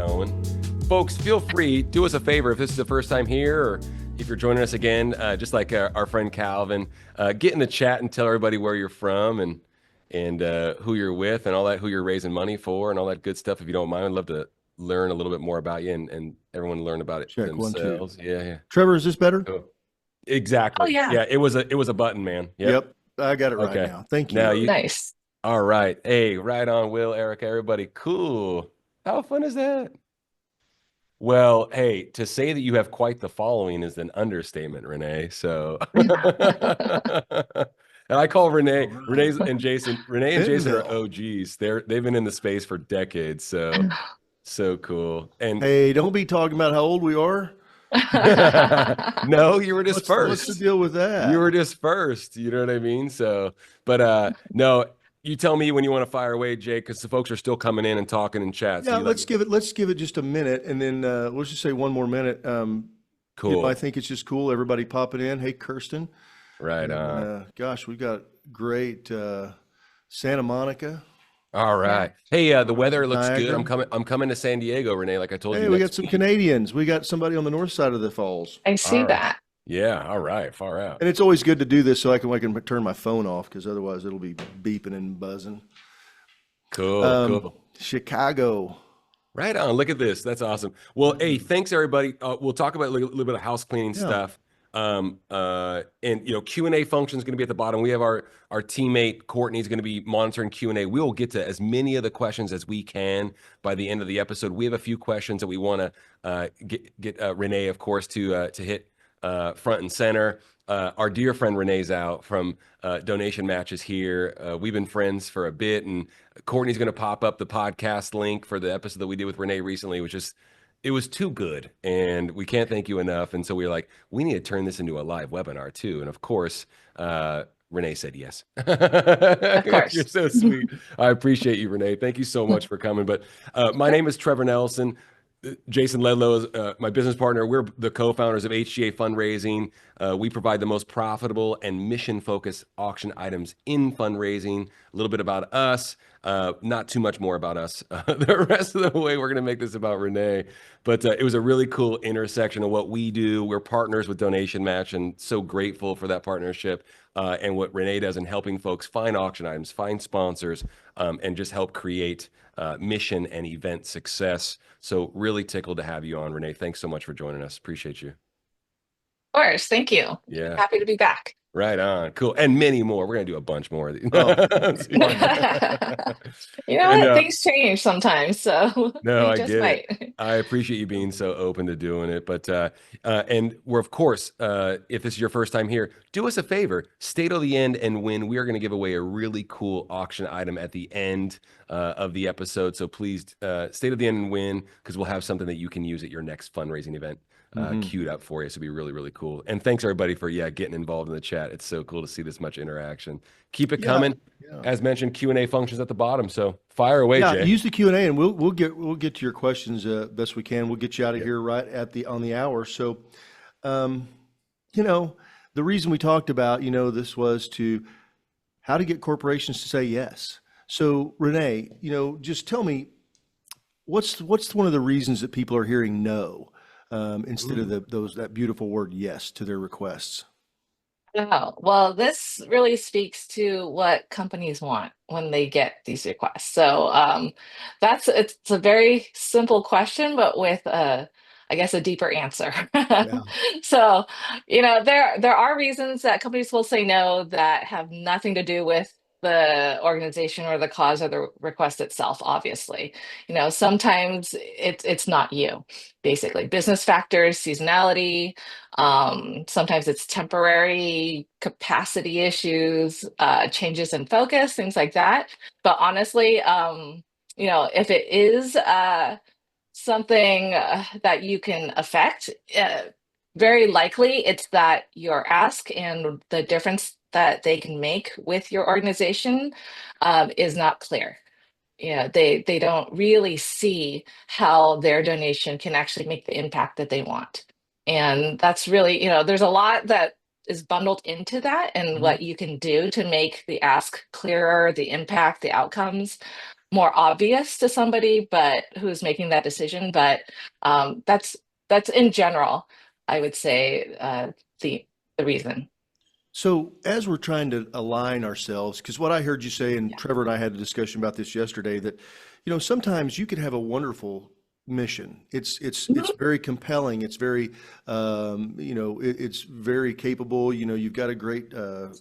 going. Folks, feel free, do us a favor if this is the first time here or if you're joining us again, just like our friend Calvin, get in the chat and tell everybody where you're from and who you're with and all that, who you're raising money for and all that good stuff. If you don't mind, I'd love to learn a little bit more about you and everyone learn about it Check themselves. 1, 2. Yeah. Trevor, is this better? Cool. Exactly. Oh, yeah. Yeah, it was a button, man. Yep. I got it right Okay. now. Thank you. Now Nice. All right. Hey, right on, Will, Erica, everybody. Cool. How fun is that? Well, hey, to say that you have quite the following is an understatement, Renee. So, and I call Renee and Jason are OGs. They've been in the space for decades. So cool. And hey, don't be talking about how old we are. No, you were just first. What's the deal with that? You were just first. You know what I mean? So, but no, you tell me when you want to fire away, Jake, because the folks are still coming in and talking in chat. Yeah, So let's give it just a minute, and then let's just say one more minute. Cool. I think it's just cool. Everybody popping in. Hey, Kirsten. Right on. Gosh, we've got great Santa Monica. All right. Hey, the weather looks Niagara. good. I'm coming to San Diego, Renee, like I told you. Hey, we got some Canadians. We got somebody on the north side of the falls. I see that. Yeah. All right. Far out. And it's always good to do this so I can turn my phone off because otherwise it'll be beeping and buzzing. Cool. Chicago. Right on. Look at this. That's awesome. Well, hey, thanks everybody. We'll talk about a little bit of house cleaning stuff. And Q&A function is going to be at the bottom. We have our teammate Courtney's going to be monitoring Q&A. We will get to as many of the questions as we can by the end of the episode. We have a few questions that we want to get Renee, of course, to hit front and center. Our dear friend Renee Zau from Donation Matches here. We've been friends for a bit, and Courtney's going to pop up the podcast link for the episode that we did with Renee recently, which is it was too good, and we can't thank you enough. And so we were like, we need to turn this into a live webinar too. And of course, Renee said yes. Of course. You're so sweet. I appreciate you, Renee. Thank you so much for coming. But my name is Trevor Nelson. Jason Ledlow is my business partner. We're the co-founders of HGA Fundraising. We provide the most profitable and mission-focused auction items in fundraising. A little bit about us, not too much more about us. The rest of the way, we're going to make this about Renee. But it was a really cool intersection of what we do. We're partners with Donation Match and so grateful for that partnership and what Renee does in helping folks find auction items, find sponsors, and just help create mission and event success. So really tickled to have you on, Renee. Thanks so much for joining us. Appreciate you. Of course. Thank you. Yeah. Happy to be back. Right on. Cool. And many more. We're going to do a bunch more of these. Things change sometimes. So no, I just get might. it. I appreciate you being so open to doing it. But, and we're, of course, if this is your first time here, do us a favor, stay till the end and win. We are going to give away a really cool auction item at the end of the episode. So please stay to the end and win because we'll have something that you can use at your next fundraising event. Queued up for you. So it'll be really, really cool. And thanks everybody for getting involved in the chat. It's so cool to see this much interaction. Keep it coming. Yeah. As mentioned, Q&A functions at the bottom. So fire away, Jay. Use the Q&A and we'll get to your questions best we can. We'll get you out of here right at on the hour. So the reason we talked about, this was to how to get corporations to say yes. So Renee, just tell me what's one of the reasons that people are hearing no? Instead of that beautiful word yes to their requests. Oh, well, this really speaks to what companies want when they get these requests. So it's a very simple question, but with I guess a deeper answer. Yeah. So, there are reasons that companies will say no that have nothing to do with the organization or the cause or the request itself. Obviously, sometimes it's not you, basically business factors, seasonality, sometimes it's temporary capacity issues, changes in focus, things like that. But honestly, if it is something that you can affect, very likely it's that your ask and the difference that they can make with your organization is not clear. They don't really see how their donation can actually make the impact that they want. And that's really, there's a lot that is bundled into that and what you can do to make the ask clearer, the impact, the outcomes. more obvious to somebody, but who's making that decision. But that's in general, I would say, the reason. So as we're trying to align ourselves, because what I heard you say, and Yeah. Trevor and I had a discussion about this yesterday, that, sometimes you could have a wonderful mission. It's Mhm. very compelling. It's very, it's very capable. You've got a great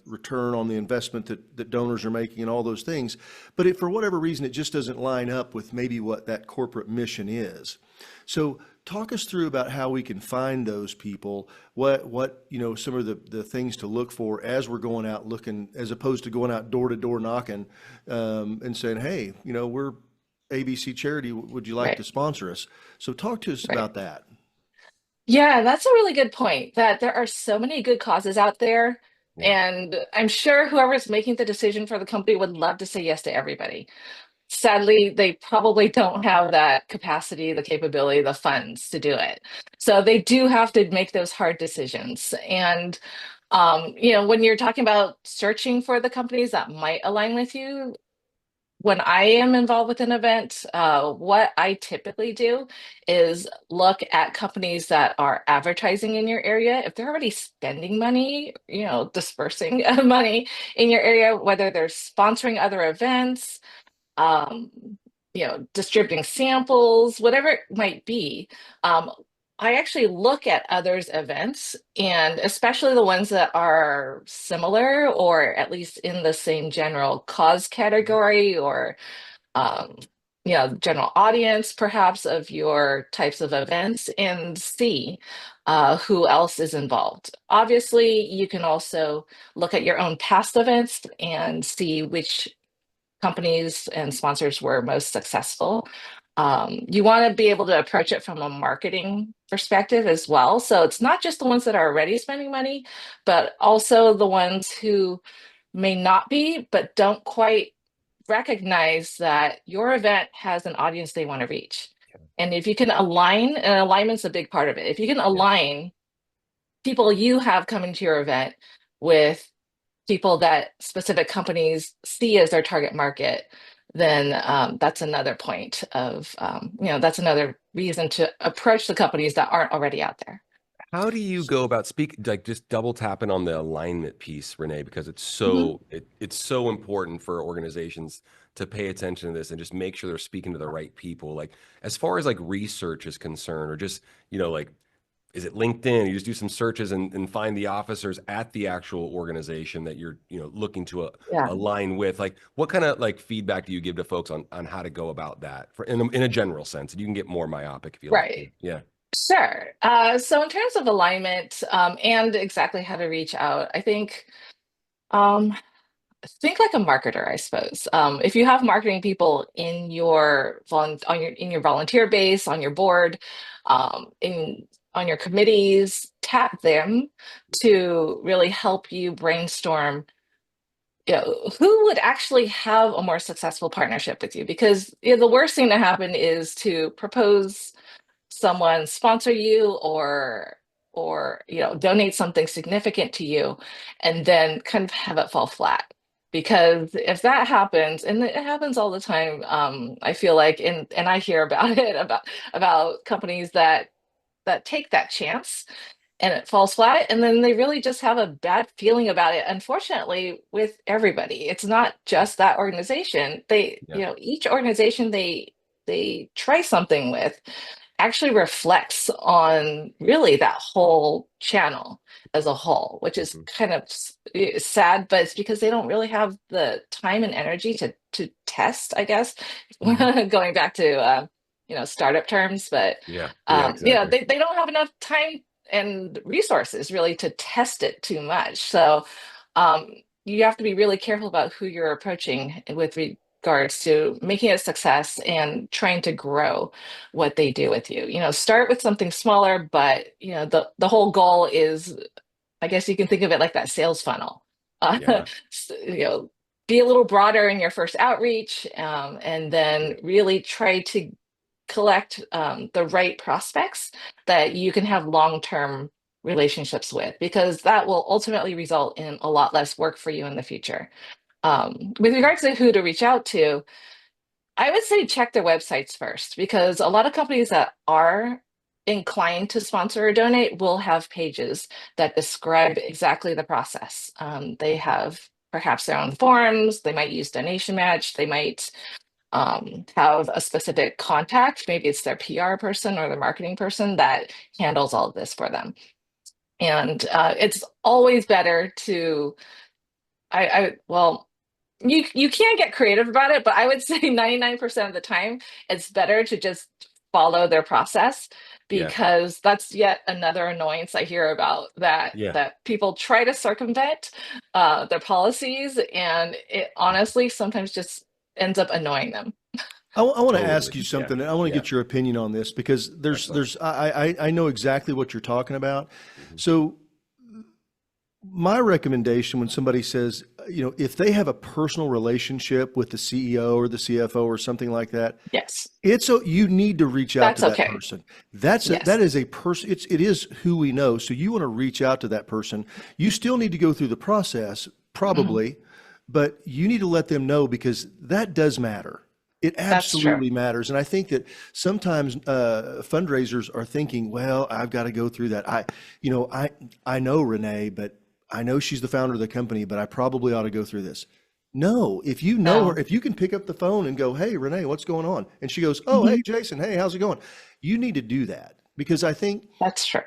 return on the investment that donors are making and all those things. But if for whatever reason it just doesn't line up with maybe what that corporate mission is. So talk us through about how we can find those people, what some of the things to look for as we're going out looking, as opposed to going out door to door knocking, and saying, hey, we're ABC Charity, would you like to Right, sponsor us? So talk to us right. about that. Yeah, that's a really good point, that there are so many good causes out there. Yeah. And I'm sure whoever's making the decision for the company would love to say yes to everybody. Sadly, they probably don't have that capacity, the capability, the funds to do it. So they do have to make those hard decisions. And when you're talking about searching for the companies that might align with you, when I am involved with an event, what I typically do is look at companies that are advertising in your area. If they're already spending money, dispersing money in your area, whether they're sponsoring other events, um, distributing samples, whatever it might be. Um, I actually look at others' events, and especially the ones that are similar or at least in the same general cause category, or um, general audience perhaps of your types of events, and see who else is involved. Obviously, you can also look at your own past events and see which companies and sponsors were most successful. You want to be able to approach it from a marketing perspective as well. So it's not just the ones that are already spending money, but also the ones who may not be, but don't quite recognize that your event has an audience they want to reach. And if you can align, and alignment's a big part of it, if you can Yeah. align people you have coming to your event with people that specific companies see as their target market, then that's another point of, that's another reason to approach the companies that aren't already out there. How do you go about like just double tapping on the alignment piece, Renee, because Mhm. it's so important for organizations to pay attention to this and just make sure they're speaking to the right people. Like as far as like research is concerned, or just, like is it LinkedIn? You just do some searches and find the officers at the actual organization that you're, looking to Yeah, align with. Like, what kind of like feedback do you give to folks on how to go about that for in a general sense? And you can get more myopic if you like to. right. Yeah. Sure. So in terms of alignment, and exactly how to reach out, I um, think like a marketer, I suppose. If you have marketing people in your in your volunteer base, on your board, in on your committees, tap them to really help you brainstorm, who would actually have a more successful partnership with you. Because the worst thing to happen is to propose someone sponsor you, or donate something significant to you, and then kind of have it fall flat. Because if that happens, and it happens all the time, I feel like, and I hear about it, about companies that take that chance and it falls flat, and then they really just have a bad feeling about it. Unfortunately, with everybody, it's not just that organization. Yeah. Each organization they try something with actually reflects on really that whole channel as a whole, which is Hmm. kind of sad, but it's because they don't really have the time and energy to test, I guess. Hmm. Going back to startup terms, but Yeah. Yeah. Exactly. they don't have enough time and resources really to test it too much. So um, you have to be really careful about who you're approaching with regards to making it a success and trying to grow what they do with you. Start with something smaller, but the whole goal is, I guess you can think of it like that sales funnel. Yeah. You know, be a little broader in your first outreach, and Yeah. then really try to collect the right prospects that you can have long-term relationships with, because that will ultimately result in a lot less work for you in the future. With regards to who to reach out to, I would say check their websites first, because a lot of companies that are inclined to sponsor or donate will have pages that describe exactly the process. They have perhaps their own forums, they might use Donation Match, they might have a specific contact, maybe it's their PR person or their marketing person that handles all of this for them. And it's always better to, well, you can get creative about it, but I would say 99% of the time, it's better to just follow their process, Yeah. because that's yet another annoyance I hear about, that Yeah. that people try to circumvent their policies, and it honestly sometimes just ends up annoying them. I want to ask Totally. you Yeah. something, and I want to Yeah. get your opinion on this, because Excellent. I know exactly what you're talking about. Mhm. So my recommendation when somebody says, if they have a personal relationship with the CEO or the CFO or something like that, Yes, you need to reach out to that's that okay. person. Yes. That is a person. It is who we know. So you want to reach out to that person. You still need to go through the process, Mhm. probably, but you need to let them know, because that does matter. It That's true. absolutely matters. And I think that sometimes fundraisers are thinking, well, I've got to go through that. I know Renee, but I know she's the founder of the company, but I probably ought to go through this. No, if you know her, No. if you can pick up the phone and go, hey, Renee, what's going on? And she goes, oh, hey, Mhm. Jason, hey, how's it going? You need to do that, because I think That's true.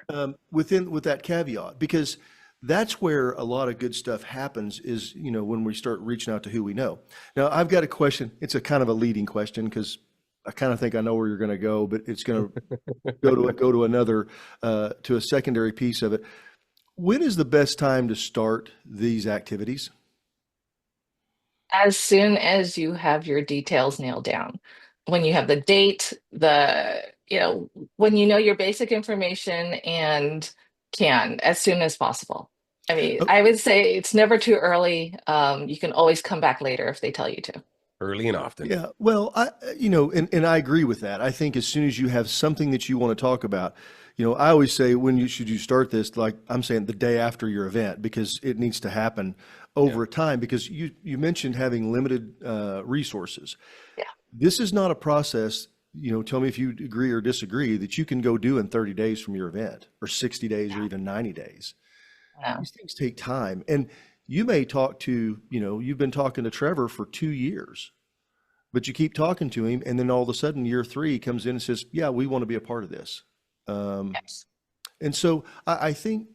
with that caveat, because that's where a lot of good stuff happens is, when we start reaching out to who we know. Now, I've got a question. It's a kind of a leading question, because I kind of think I know where you're going to go, but it's going to go to another, to a secondary piece of it. When is the best time to start these activities? As soon as you have your details nailed down, when you have the date, when you know your basic information, and as soon as possible. I mean, Oh, I would say it's never too early. You can always come back later if they tell you to. Early and often. yeah. Well, and I agree with that. I think as soon as you have something that you want to talk about, I always say, should you start this? Like I'm saying, the day after your event, because it needs to happen Yeah. over time, because you mentioned having limited resources. Yeah. This is not a process, tell me if you agree or disagree, that you can go do in 30 days from your event, or 60 days, or even 90 days. No. These things take time. And you may talk to, you've been talking to Trevor for 2 years, but you keep talking to him. And then all of a sudden, year three comes in and says, yeah, we want to be a part of this. Yes. And so I think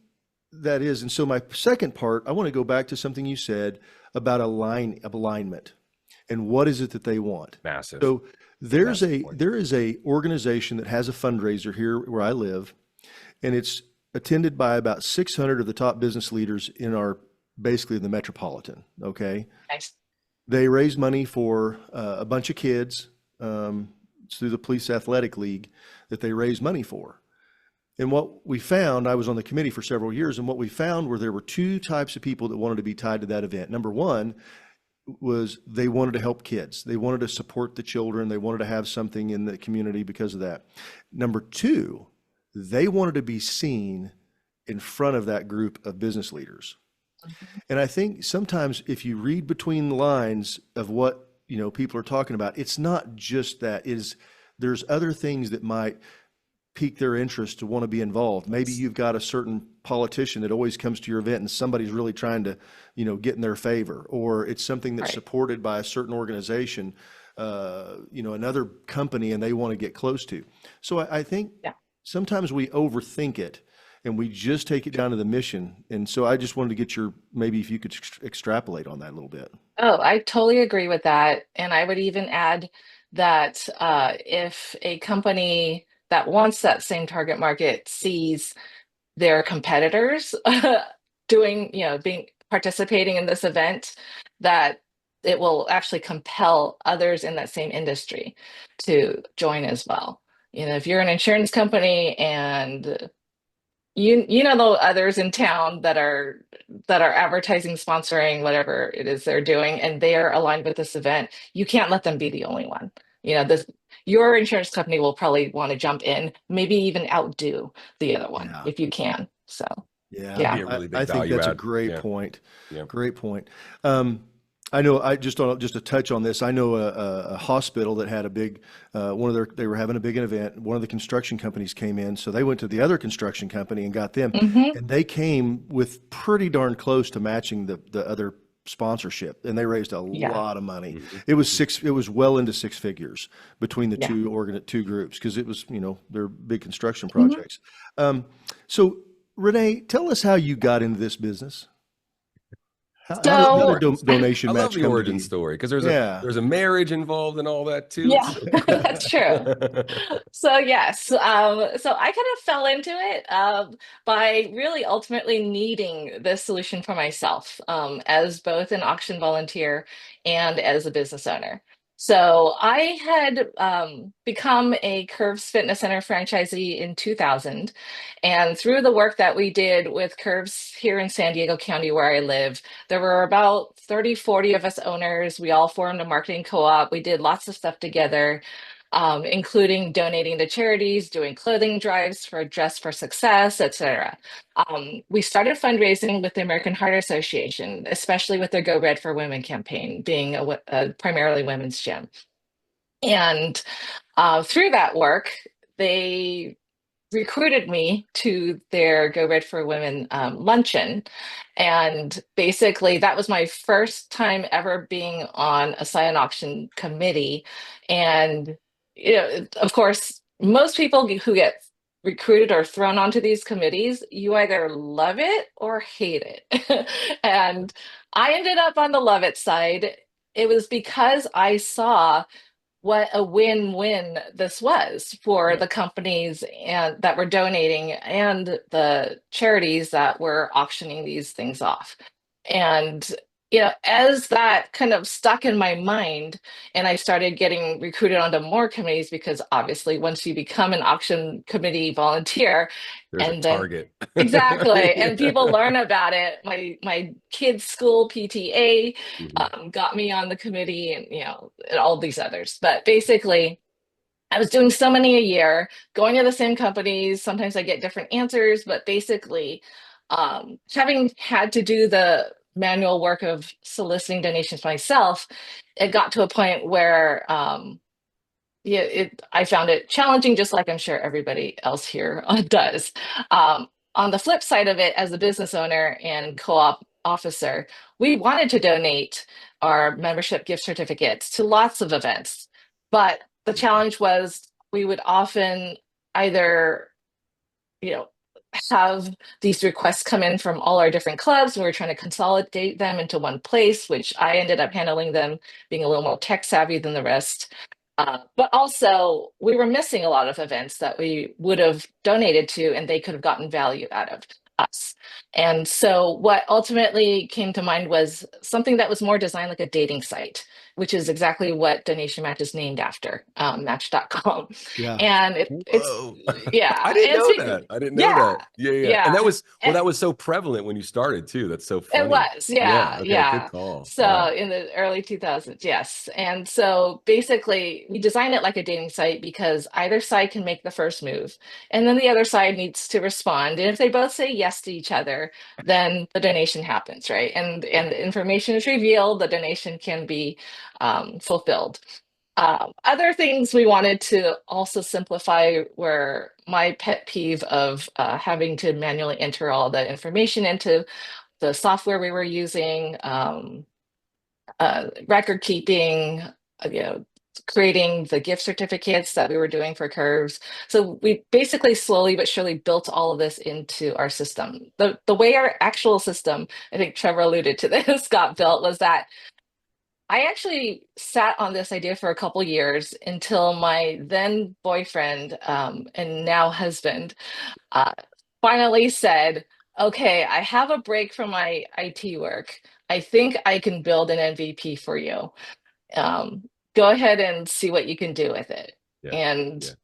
that is. And so my second part, I want to go back to something you said about alignment, and what is it that they want. Massive. So Massive point. there is a organization that has a fundraiser here where I live, and it's attended by about 600 of the top business leaders in basically the metropolitan. Okay. Nice. They raise money for a bunch of kids. It's through the Police Athletic League that they raise money for. And what we found, I was on the committee for several years, and what we found were there were two types of people that wanted to be tied to that event. Number one was they wanted to help kids. They wanted to support the children. They wanted to have something in the community because of that. Number two, they wanted to be seen in front of that group of business leaders. Mhm. And I think sometimes if you read between the lines of what, people are talking about, it's not just that. There's other things that might pique their interest to want to be involved. Maybe you've got a certain politician that always comes to your event and somebody's really trying to, get in their favor, or it's something that's Right. supported by a certain organization, another company, and they want to get close to. So I think Yeah. sometimes we overthink it and we just take it down to the mission. And so I just wanted to get maybe if you could extrapolate on that a little bit. Oh, I totally agree with that. And I would even add that if a company that wants that same target market sees their competitors doing, being participating in this event, that it will actually compel others in that same industry to join as well. If you're an insurance company and you know the others in town that are advertising, sponsoring whatever it is they're doing, and they are aligned with this event, you can't let them be the only one. This Your insurance company will probably want to jump in, maybe even outdo the other one Yeah. if you can. So Yeah. That'd be yeah. a really I big think value that's a add. great Yeah. point. Yeah. Great point. Um, I know, just to touch on this, I know a hospital that had a big, they were having a big event. One of the construction companies came in, so they went to the other construction company and got them, Hmm. and they came with pretty darn close to matching the other sponsorship, and they raised a Yeah. lot of money. Mhm. It was well into six figures between the Yeah. two groups, because it was, they're big construction Hmm. projects. Um, so Renee, tell us how you got into this business. How So did Origin story. donation I love match the come to origin be? story because Yeah. there's a marriage involved and all that too. It's yeah, so cool. that's true. So yes, so I kind of fell into it by really ultimately needing this solution for myself as both an auction volunteer and as a business owner. So I had become a Curves Fitness Center franchisee in 2000, and through the work that we did with Curves here in San Diego County, where I live, there were about 30, 40 of us owners. We all formed a marketing co-op. We did lots of stuff together, including donating to charities, doing clothing drives for Dress for Success, etc. We started fundraising with the American Heart Association, especially with their Go Red for Women campaign, being a primarily women's gym. And through that work, they recruited me to their Go Red for Women luncheon. And basically, that was my first time ever being on a silent auction committee. And, of course, most people who get recruited or thrown onto these committees, you either love it or hate it. And I ended up on the love it side. It was because I saw what a win-win this was for Yeah. the companies and that were donating and the charities that were auctioning these things off. And as that kind of stuck in my mind, and I started getting recruited onto more committees, because obviously once you become an auction committee volunteer, There's a and then target. exactly, and people Yeah. learn about it. My kids' school PTA Mhm. got me on the committee, and and all these others. But basically, I was doing so many a year, going to the same companies. Sometimes I get different answers, but basically, having had to do the manual work of soliciting donations myself, it got to a point where yeah, I found it challenging, just like I'm sure everybody else here does. On the flip side of it, as a business owner and co-op officer, we wanted to donate our membership gift certificates to lots of events, but the challenge was we would often either, you know, have these requests come in from all our different clubs, and we were trying to consolidate them into one place, which I ended up handling them, being a little more tech savvy than the rest. But also, we were missing a lot of events that we would have donated to, and they could have gotten value out of us. And so, what ultimately came to mind was something that was more designed like a dating site, which is exactly what Donation Match is named after, Match.com. Yeah. And it's, Whoa. I yeah, didn't and know that. I didn't know yeah, that. Yeah, yeah. And yeah. that was so prevalent when you started too. That's so It funny. was, Yeah. yeah, Okay. Good yeah. call. So Wow. in the early 2000s, yes. And so basically, we designed it like a dating site because either side can make the first move, and then the other side needs to respond. And if they both say yes to each other, then the donation happens, right? And Yeah. the information is revealed, the donation can be fulfilled. Other things we wanted to also simplify were my pet peeve of having to manually enter all the information into the software we were using, record keeping, you know, creating the gift certificates that we were doing for Curves. So we basically slowly but surely built all of this into our system. The way our actual system, I think Trevor alluded to this, got built was that I actually sat on this idea for a couple years until my then boyfriend and now husband uh, finally said, okay, I have a break from my IT work. I think I can build an MVP for you. Um, Go ahead and see what you can do with it. Yeah. And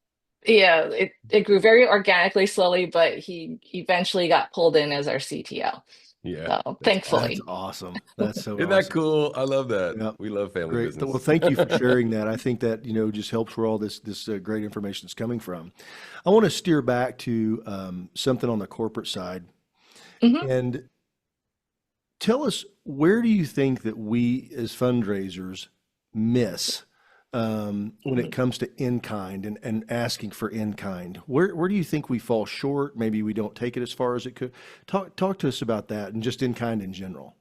Yeah. yeah, it grew very organically, slowly, but he eventually got pulled in as our CTO. Yeah. So That's That's thankfully. awesome. That's so Isn't that awesome. cool? I love that. Yeah. We love family Great. Well, business. thank you for sharing that. I think that, just helps where all this great information is coming from. I want to steer back to something on the corporate side. Mhm. And Tell us, where do you think that we as fundraisers miss when it Mhm. comes to in kind and asking for in kind? Where do you think we fall short? Maybe we don't take it as far as it could. Talk to us about that and just in kind in general.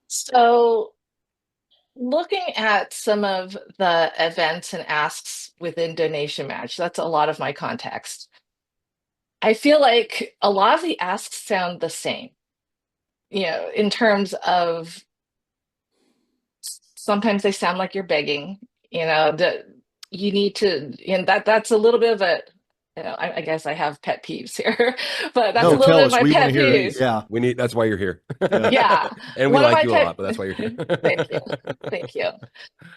So looking at some of the events and asks within donation match, that's a lot of my context. I feel like a lot of the asks sound the same, in terms of sometimes they sound like you're begging, that you need to, and that's a little bit of a, I guess I have pet peeves here, but that's a No, little tell bit of us. my We want to pet hear it. peeves. Please. Yeah. That's why you're here. Yeah. Yeah. And we One of like my you a pet, lot, but that's why you're here. thank you. Thank you.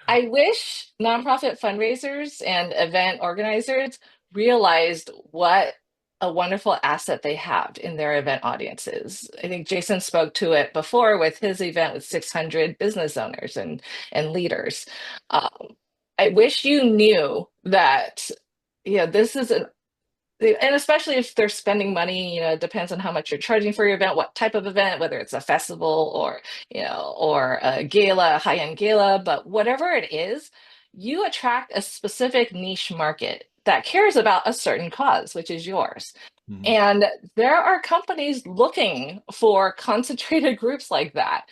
I wish nonprofit fundraisers and event organizers realized what a wonderful asset they have in their event audiences. I think Jason spoke to it before with his event with 600 business owners and leaders. Um, I wish you knew that, this is an and especially if they're spending money, it depends on how much you're charging for your event, what type of event, whether it's a festival or a gala, a high-end gala, but whatever it is, you attract a specific niche market that cares about a certain cause, which is yours. Mhm. And there are companies looking for concentrated groups like that.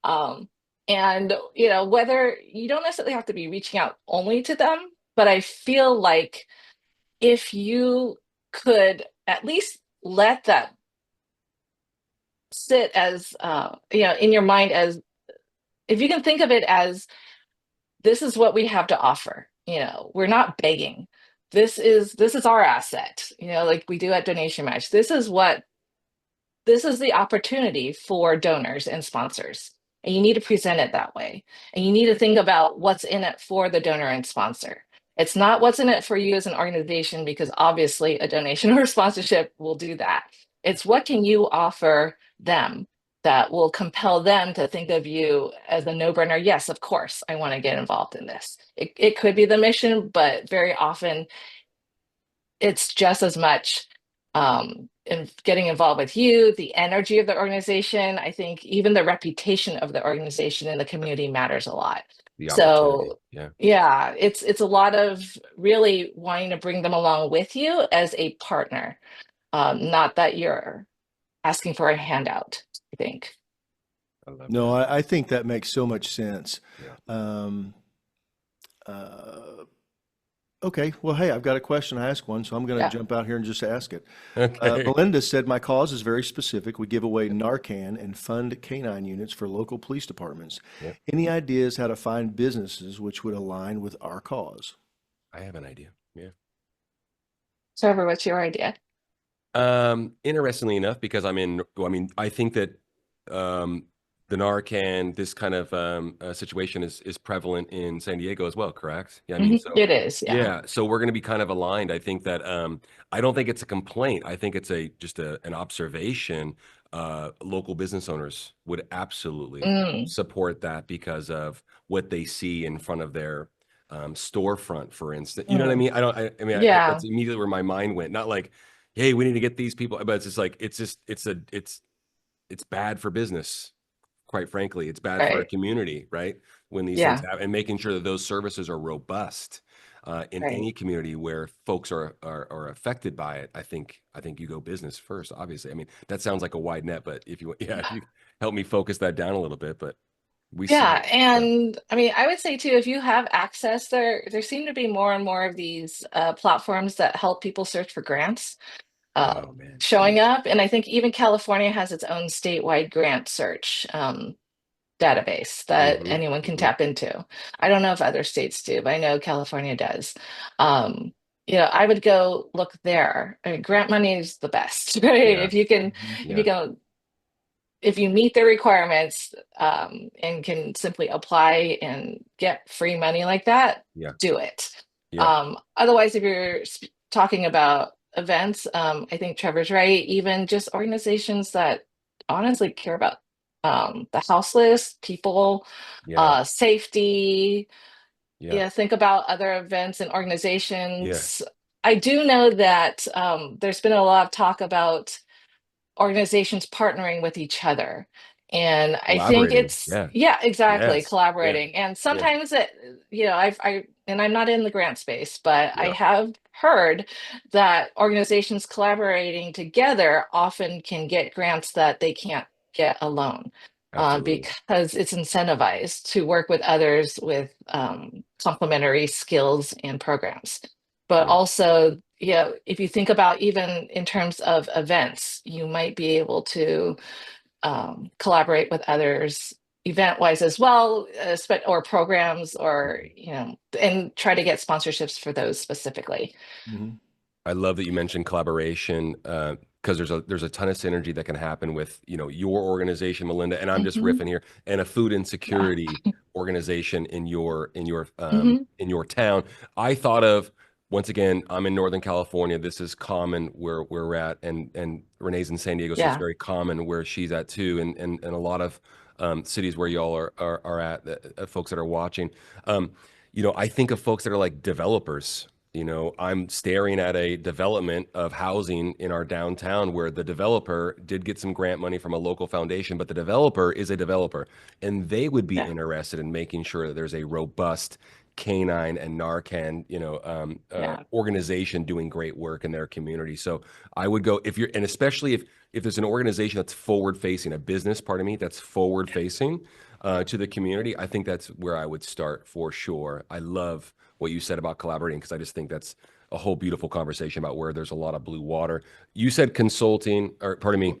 Um, and whether you don't necessarily have to be reaching out only to them, but I feel like if you could at least let that sit as in your mind, as if you can think of it as, this is what we have to offer, we're not begging, this is our asset, like we do at donation match, this is the opportunity for donors and sponsors. And you need to present it that way. And you need to think about what's in it for the donor and sponsor. It's not what's in it for you as an organization, because obviously a donation or a sponsorship will do that. It's what can you offer them that will compel them to think of you as a no-brainer. Yes, of course, I want to get involved in this. It could be the mission, but very often it's just as much in getting involved with you, the energy of the organization. I think even the reputation of the organization in the community matters a lot. The opportunity. So Yeah. yeah, it's a lot of really wanting to bring them along with you as a partner, not that you're asking for a handout, I think. I love No, that. I think that makes so much sense. Yeah. Um, uh, okay. Well, hey, I've got a question. I asked one, so I'm going to Yeah. jump out here and just ask it. Okay. Belinda said, my cause is very specific. We give away Narcan and fund canine units for local police departments. Yeah. Any ideas how to find businesses which would align with our cause? I have an idea. Yeah. Trevor, what's your idea? Interestingly enough, because I think that the Narcan, this kind of situation is prevalent in San Diego as well, correct? Yeah, so It is, yeah. yeah, so we're going to be kind of aligned. I think that I don't think it's a complaint. I think it's just an observation. Local business owners would absolutely Mm, support that because of what they see in front of their storefront, for instance. You know what I mm. mean? Yeah, That's immediately where my mind went. Not like, hey, we need to get these people, but it's just like it's bad for business, quite frankly. It's bad for a right. community, right? When these things Yeah, happen, and making sure that those services are robust in right. any community where folks are affected by it. I think you go business first, obviously. I mean, that sounds like a wide net, but if you help me focus that down a little bit, but we see Yeah, it. Yeah. and I mean, I would say too, if you have access, there seem to be more and more of these platforms that help people search for grants Oh man. showing up. And I think even California has its own statewide grant search database that Mm-hmm. anyone can Mm-hmm. tap into. I don't know if other states do, but I know California does. Um, I would go look there. I mean, grant money is the best, right? Yeah. Mhm. If you Yeah. go if you meet the requirements and can simply apply and get free money like that, Yeah. do it. Yeah. Otherwise, if you're talking about events, I think Trevor's right. Even just organizations that honestly care about the houseless, people, Yeah. safety. Yeah. Yeah, think about other events and Yeah. organizations. I do know that there's been a lot of talk about organizations partnering with each other. And I think Collaborating. it's, Yeah. yeah, exactly, Yes. Yeah. collaborating. And Yeah. sometimes it, and I'm not in the grant space, but I Yeah. have heard that organizations collaborating together often can get grants that they can't get alone, Absolutely. because it's incentivized to work with others with complementary skills and programs. But Yeah. also, if you think about even in terms of events, you might be able to collaborate with others event wise as well, or programs, or and try to get sponsorships for those specifically. Mhm. I love that you mentioned collaboration, because there's a ton of synergy that can happen with your organization, Melinda, and I'm just Hmm. riffing here, and a food Yeah. insecurity organization Hmm. in your town. I thought of, once again, I'm in Northern California. This is common where we're at, and Renee's in San Diego, so it's Yeah. very common where she's at too, and a lot of cities where y'all are at, folks that are watching. I think of folks that are like developers. I'm staring at a development of housing in our downtown where the developer did get some grant money from a local foundation, but the developer is a developer, and they would be Yeah. interested in making sure that there's a robust canine and Narcan, Yeah. organization doing great work in their community. So I would go, and especially if there's an organization that's forward facing, a business, pardon me, that's forward facing to the community. I think that's where I would start for sure. I love what you said about collaborating, because I just think that's a whole beautiful conversation about where there's a lot of blue water. You said consulting, or pardon me,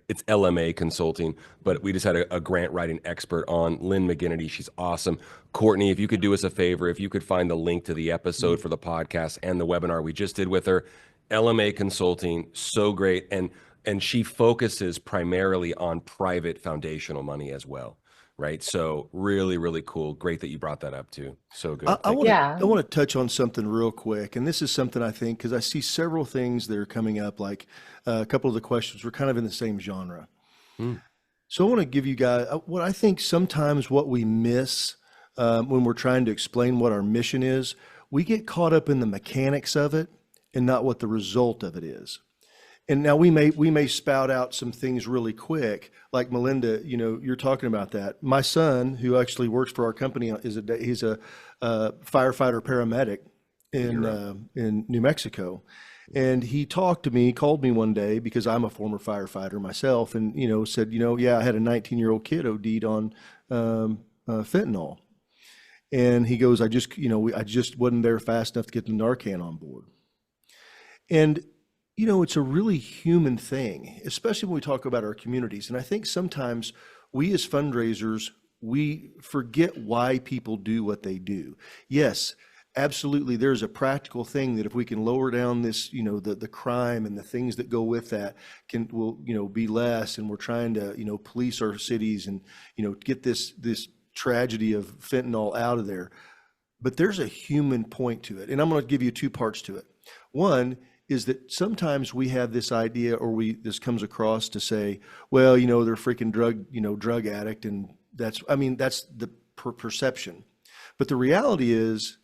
it's LMA consulting, but we just had a grant writing expert on, Lynn McGinnity. She's awesome. Courtney, if you could do us a favor, if you could find the link to the episode for the podcast and the webinar we just did with her, LMA consulting, so great. And she focuses primarily on private foundational money as well. Right. So really, really cool. Great that you brought that up too. So I, good. I Thank want you. to Yeah. I want to touch on something real quick, and this is something I think because I see several things that are coming up. Like a couple of the questions were kind of in the same genre. Mm, So I want to give you guys what I think sometimes what we miss when we're trying to explain what our mission is. We get caught up in the mechanics of it and not what the result of it is. And now we may spout out some things really quick, like Melinda. You're talking about that. My son, who actually works for our company, he's a firefighter paramedic in New Mexico, and he talked to me, called me one day because I'm a former firefighter myself, and said, yeah, I had a 19-year-old kid OD'd on fentanyl, and he goes, I just wasn't there fast enough to get the Narcan on board, and it's a really human thing, especially when we talk about our communities. And I think sometimes we as fundraisers, we forget why people do what they do. Yes, absolutely. There's a practical thing that if we can lower down this, the crime and the things that go with that will be less. And we're trying to, police our cities and, get this tragedy of fentanyl out of there. But there's a human point to it. And I'm going to give you two parts to it. One is that sometimes we have this idea, or this comes across to say, well, they're freaking drug addict, and that's the perception. But the reality is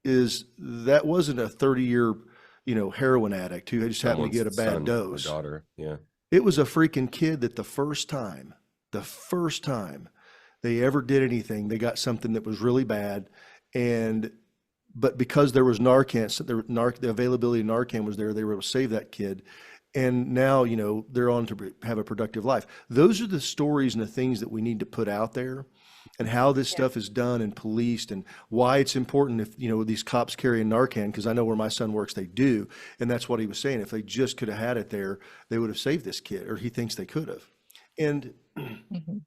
that wasn't a 30-year, heroin addict who just happened to get a bad dose. Or daughter. Yeah. It was a freaking kid that the first time they ever did anything, they got something that was really bad, but because there was Narcan, so the availability of Narcan was there, they were able to save that kid. And now, they're on to have a productive life. Those are the stories and the things that we need to put out there, and how this stuff is done and policed, and why it's important if, these cops carry a Narcan, because I know where my son works, they do. And that's what he was saying. If they just could have had it there, they would have saved this kid, or he thinks they could have. And, Mhm.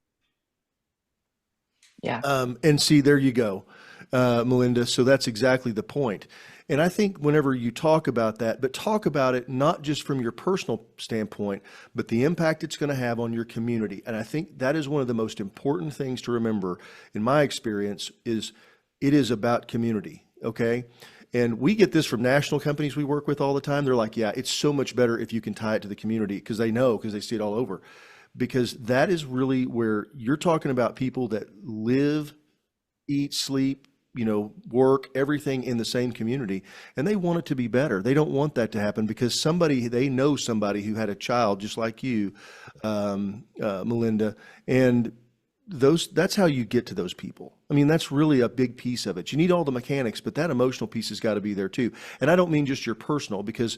Yeah. and see, there you go. Melinda. So that's exactly the point. And I think whenever you talk about that, but talk about it not just from your personal standpoint, but the impact it's going to have on your community. And I think that is one of the most important things to remember, in my experience, is it is about community. Okay. And we get this from national companies we work with all the time. They're like, yeah, it's so much better if you can tie it to the community, because they see it all over. Because that is really where you're talking about people that live, eat, sleep, work, everything in the same community, and they want it to be better. They don't want that to happen because they know somebody who had a child just like you, Melinda, and that's how you get to those people. I mean, that's really a big piece of it. You need all the mechanics, but that emotional piece has got to be there too. And I don't mean just your personal, because,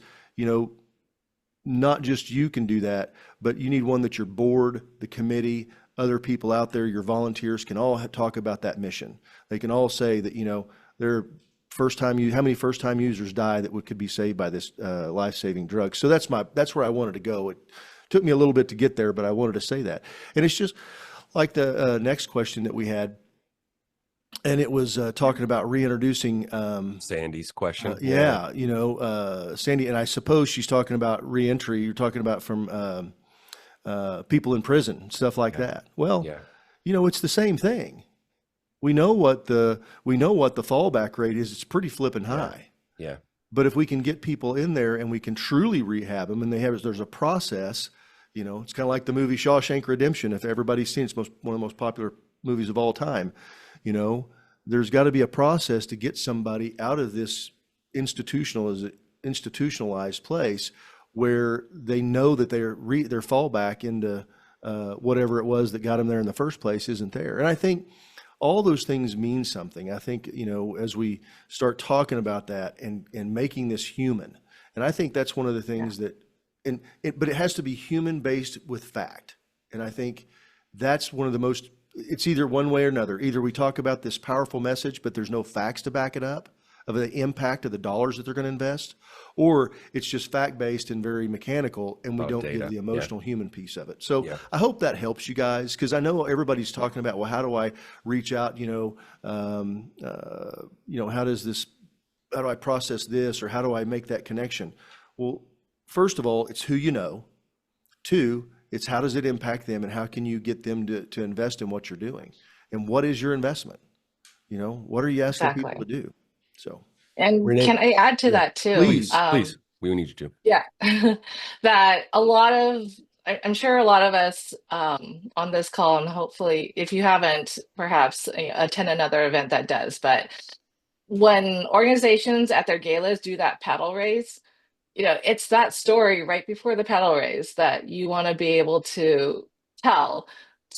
not just you can do that, but you need one that your board, the committee, other people out there, your volunteers can all talk about that mission. They can all say that, they're how many first-time users die that could be saved by this life-saving drug. So that's where I wanted to go. It took me a little bit to get there, but I wanted to say that. And it's just like the next question that we had, and it was talking about reintroducing Sandy's question. Sandy, and I suppose she's talking about reentry. You're talking about from people in prison, stuff like that. Well, it's the same thing. We know what the fallback rate is. It's pretty flipping high. Yeah. But if we can get people in there and we can truly rehab them, and there's a process. It's kind of like the movie Shawshank Redemption. If everybody's seen it, it's one of the most popular movies of all time. There's got to be a process to get somebody out of this institutionalized place where they know that their fallback into whatever it was that got them there in the first place isn't there. And I think all those things mean something. I think, as we start talking about that and making this human, and I think that's one of the things that, but it has to be human based with fact. And I think that's one of the most, it's either one way or another. Either we talk about this powerful message, but there's no facts to back it up of the impact of the dollars that they're going to invest, or it's just fact based and very mechanical, and we don't give the emotional human piece of it. So I hope that helps you guys, because I know everybody's talking about, well, how do I reach out? How do I process this, or how do I make that connection? Well, first of all, it's who you know. Two, it's how does it impact them, and how can you get them to invest in what you're doing, and what is your investment? What are you asking people to do? So, and Renee, can I add to that too? Please, we need you to. Yeah, that I'm sure a lot of us on this call, and hopefully, if you haven't, perhaps attend another event that does. But when organizations at their galas do that paddle raise, it's that story right before the paddle raise that you want to be able to tell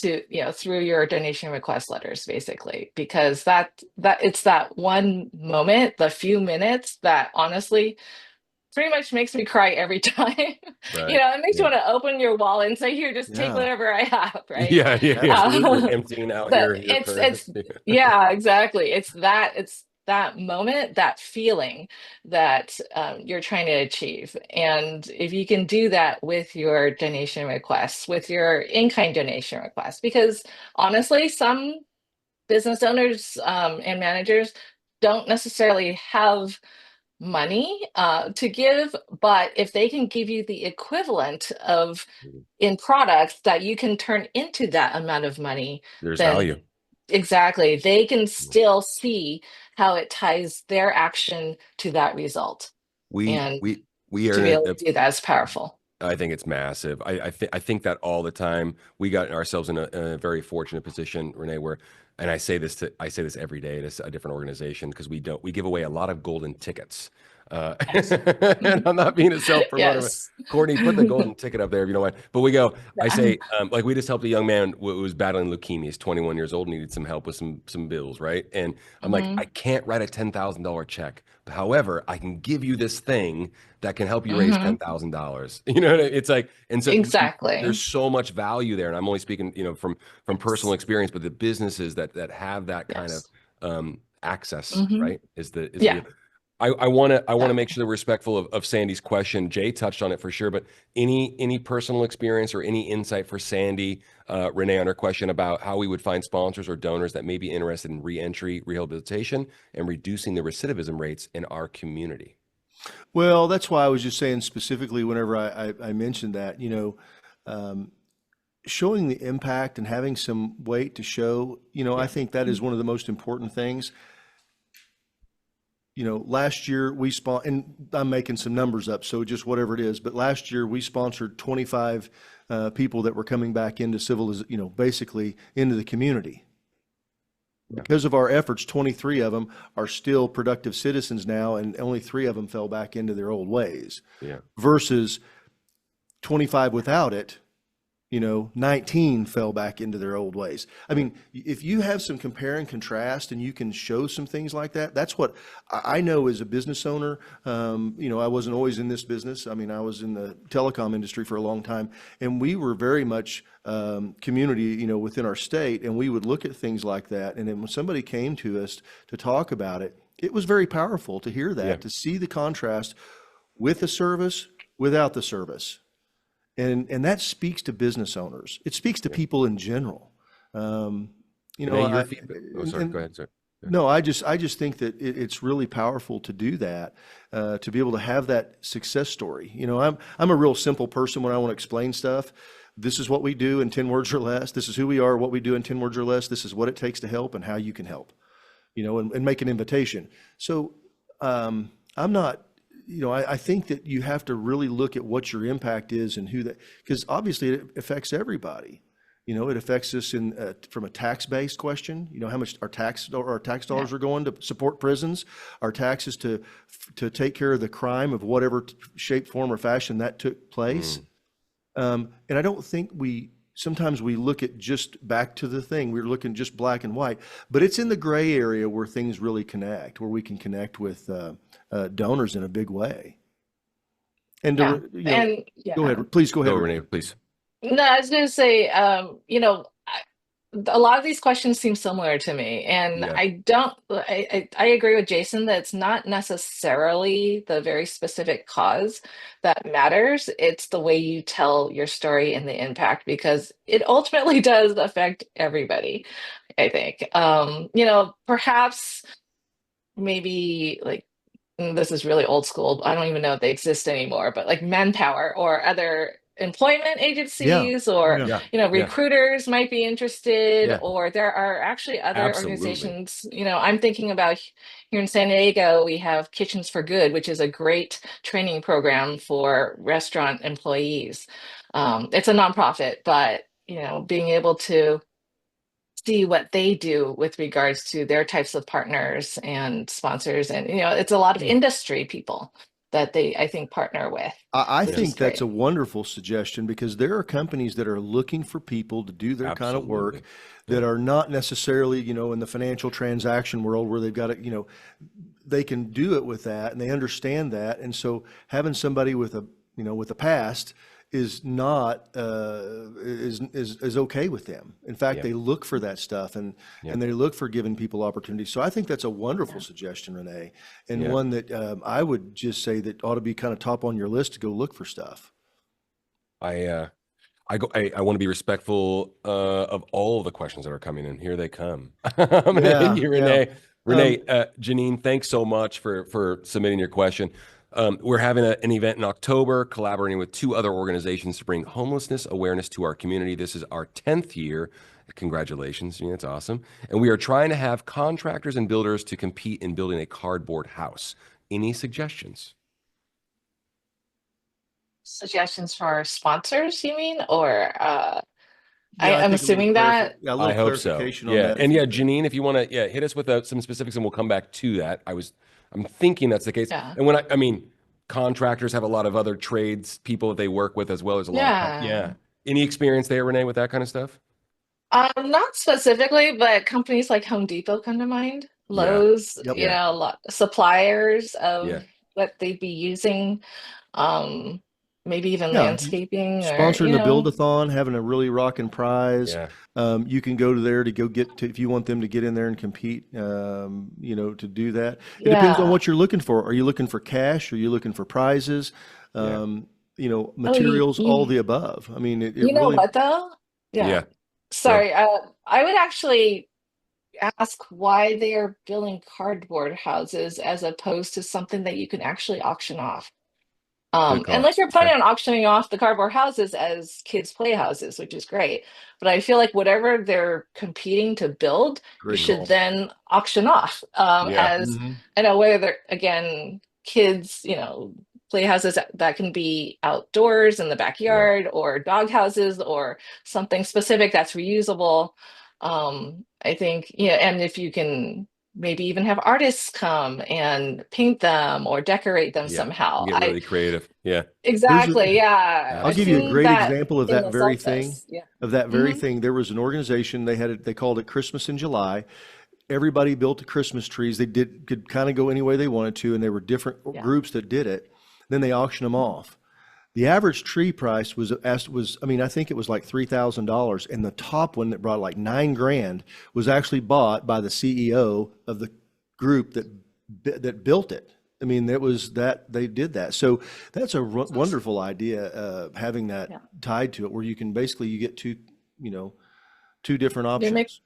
to, through your donation request letters, basically, because that it's that one moment, the few minutes that honestly pretty much makes me cry every time. Right. It makes you want to open your wallet and say, here, just take whatever I have, right? Yeah. You're emptying out your it's exactly. It's that moment, that feeling that you're trying to achieve. And if you can do that with your donation requests, with your in-kind donation requests, because honestly, some business owners and managers don't necessarily have money to give, but if they can give you the equivalent of in products that you can turn into that amount of money, there's value. Exactly. They can still see how it ties their action to that result. We are to be able to do that is powerful. I think it's massive. I think that all the time. We got ourselves in a very fortunate position, Renee, where, and I say this every day at a different organization, because we give away a lot of golden tickets. And I'm not being a self-promoter. Yes. Courtney, put the golden ticket up there if you don't mind. But we go, I say, like, we just helped a young man who was battling leukemia. He's 21 years old, needed some help with some bills, right? And I'm like, I can't write a $10,000 check. But however, I can give you this thing that can help you raise $10,000. It's like, and so exactly, there's so much value there. And I'm only speaking, from personal experience, but the businesses that have that kind of access, right, is the I want to make sure that we're respectful of Sandy's question. Jay touched on it for sure, but any personal experience or any insight for Sandy, Renee, on her question about how we would find sponsors or donors that may be interested in reentry, rehabilitation, and reducing the recidivism rates in our community? Well, that's why I was just saying specifically whenever I mentioned that, showing the impact and having some weight to show, I think that is one of the most important things. Last year we and I'm making some numbers up, so just whatever it is, but last year we sponsored 25 people that were coming back into basically into the community. because of our efforts, 23 of them are still productive citizens now, and only 3 of them fell back into their old ways. Yeah. Versus 25 without it, 19 fell back into their old ways. I mean, if you have some compare and contrast and you can show some things like that, that's what I know as a business owner. I wasn't always in this business. I mean, I was in the telecom industry for a long time, and we were very much community, within our state, and we would look at things like that. And then when somebody came to us to talk about it, it was very powerful to hear that, to see the contrast with the service, without the service. And that speaks to business owners. It speaks to people in general. Sorry, go ahead, sir. No, I just think that it's really powerful to do that, to be able to have that success story. I'm a real simple person when I want to explain stuff. This is what we do in 10 words or less. This is who we are, what we do in 10 words or less. This is what it takes to help and how you can help, and make an invitation. So I'm not. I think that you have to really look at what your impact is and who that, because obviously it affects everybody. It affects us from a tax-based question. How much our tax dollars are going to support prisons, our taxes to take care of the crime of whatever shape, form, or fashion that took place. And I don't think sometimes we look at just back to the thing. We're looking just black and white, but it's in the gray area where things really connect, where we can connect with donors in a big way. And go ahead, please go ahead. Go, Renee, please. No, I was going to say, a lot of these questions seem similar to me, and I agree with Jason that it's not necessarily the very specific cause that matters. It's the way you tell your story and the impact, because it ultimately does affect everybody, I think. Perhaps maybe like, this is really old school. I don't even know if they exist anymore, but like Manpower or other employment agencies or recruiters might be interested, or there are actually other organizations. I'm thinking about here in San Diego, we have Kitchens for Good, which is a great training program for restaurant employees. It's a nonprofit, but being able to see what they do with regards to their types of partners and sponsors, and it's a lot of industry people that they, I think, partner with. I think that's a wonderful suggestion, because there are companies that are looking for people to do their kind of work that are not necessarily, in the financial transaction world where they've got to, they can do it with that, and they understand that. And so having somebody with a past is not is okay with them. In fact, they look for that stuff, and they look for giving people opportunities. So I think that's a wonderful suggestion, Renee, and one that I would just say that ought to be kind of top on your list to go look for stuff. I want to be respectful of all of the questions that are coming in. Here they come. Thank you, Renee. Renee, Janine, thanks so much for submitting your question. We're having an event in October, collaborating with 2 other organizations to bring homelessness awareness to our community. This is our 10th year. Congratulations. That's awesome. And we are trying to have contractors and builders to compete in building a cardboard house. Any suggestions? Suggestions for sponsors, you mean? Or I'm assuming that. I hope so. Yeah. And Janine, if you want to hit us with some specifics, and we'll come back to that. I'm thinking that's the case. Yeah. And I mean, contractors have a lot of other trades people that they work with, as well as a lot of Any experience there, Renee, with that kind of stuff? Not specifically, but companies like Home Depot come to mind. Lowe's, a lot suppliers of what they'd be using. Maybe even landscaping, sponsoring the build-a-thon, having a really rocking prize. You can go to there to if you want them to get in there and compete, to do that. It depends on what you're looking for. Are you looking for cash? Are you looking for prizes? Materials, all the above. I mean, it you know really... what though? Yeah. Sorry, I would actually ask why they are building cardboard houses as opposed to something that you can actually auction off. Unless you're planning on auctioning off the cardboard houses as kids' playhouses, which is great. But I feel like whatever they're competing to build, you should then auction off. As I know, whether they're, again, kids, playhouses that can be outdoors in the backyard, or dog houses, or something specific that's reusable. I think, and if you can maybe even have artists come and paint them or decorate them Yeah. somehow. Get really creative. Yeah. There's a, Exactly, yeah. I'll I've give you a Absolutely. seen great that example of in that the very self thing. tests. Yeah. Of that very Hmm. thing, there was an organization. They called it Christmas in July. Everybody built the Christmas trees. They could kind of go any way they wanted to, and there were different Yeah. groups that did it. Then they auctioned them off. The average tree price was I mean, I think it was like $3,000, and the top one that brought like $9,000 was actually bought by the CEO of the group that built it. I mean, it was that they did that. So that's a wonderful idea, having that Yeah. tied to it, where you can basically you get two different You make options.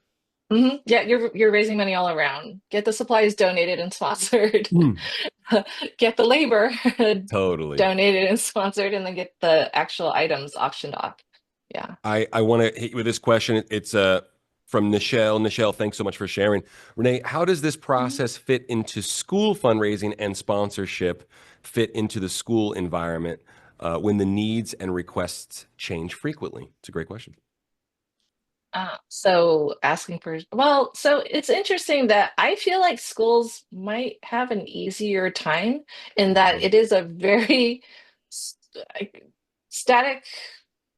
Yeah, you're raising money all around. Get the supplies donated and sponsored. Hmm. Get the labor Totally. donated and sponsored, and then get the actual items auctioned off. Yeah. I want to hit you with this question. It's from Nichelle. Nichelle, thanks so much for sharing. Renee, how does this Mhm. process fit into school fundraising and sponsorship, fit into the school environment when the needs and requests change frequently? It's a great question. So asking for, well, so it's interesting that I feel like schools might have an easier time in that Mhm. it is a very like, static,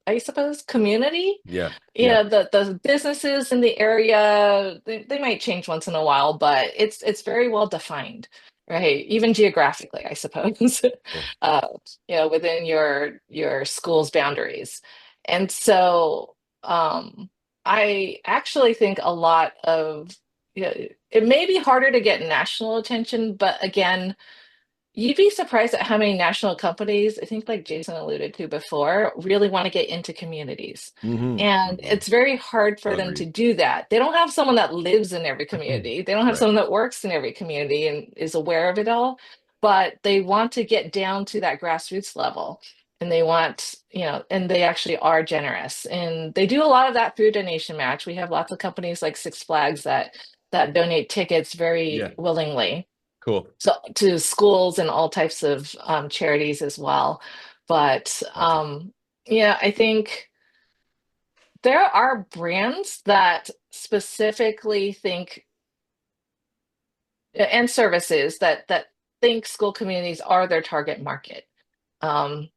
I suppose, community. Yeah. Yeah. The businesses in the area, they might change once in a while, but it's very well defined, right? Even geographically, I suppose, Cool. uh, within your school's boundaries. And so I actually think a lot of, it may be harder to get national attention, but again, you'd be surprised at how many national companies, I think like Jason alluded to before, really want to get into communities. Hmm. And Mhm. it's very hard for them to Agreed. do that. They don't have someone that lives in every community. They don't have Right. someone that works in every community and is aware of it all, but they want to get down to that grassroots level. And they want, and they actually are generous. And they do a lot of that through donation match. We have lots of companies like Six Flags that donate tickets Yeah. very willingly, Cool. so to schools and all types of charities as well. But Awesome. yeah, I think there are brands that specifically think and services that think school communities are their target market. Um,